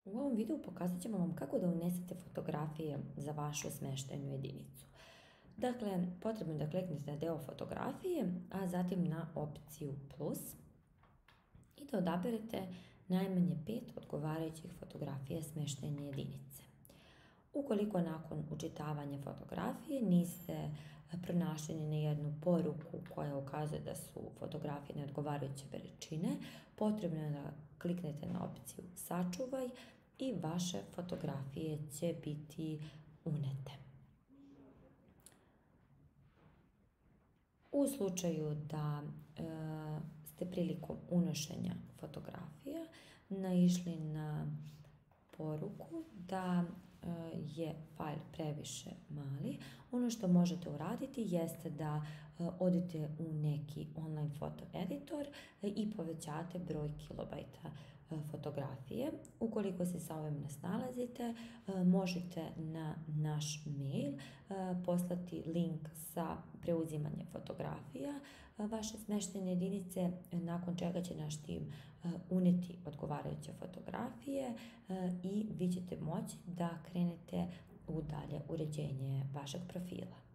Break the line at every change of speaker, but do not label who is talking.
U ovom videu pokazat ćemo vam kako da unesete fotografije za vašu smještajnu jedinicu. Dakle, potrebno je da kliknete na deo fotografije, a zatim na opciju plus i da odaberete najmanje 5 odgovarajućih fotografija smještajne jedinice. Ukoliko nakon učitavanja fotografije niste pronašli ni na jednu poruku koja ukazuje da su fotografije neodgovarajuće veličine, potrebno je da kliknete na opciju sačuvaj i vaše fotografije će biti unete. U slučaju da ste prilikom unošenja fotografija naišli na poruku da je fajl previše mali, ono što možete uraditi jeste da odete u neki online foto editor i povećate broj kilobajta fotografije. Ukoliko se sa ovim ne snalazite, možete na naš mail poslati link sa preuzimanjem fotografija vaše smještajne jedinice, nakon čega će naš tim uneti odgovarajuće fotografije i vi ćete moći da krenete u dalje uređenje vašeg profila.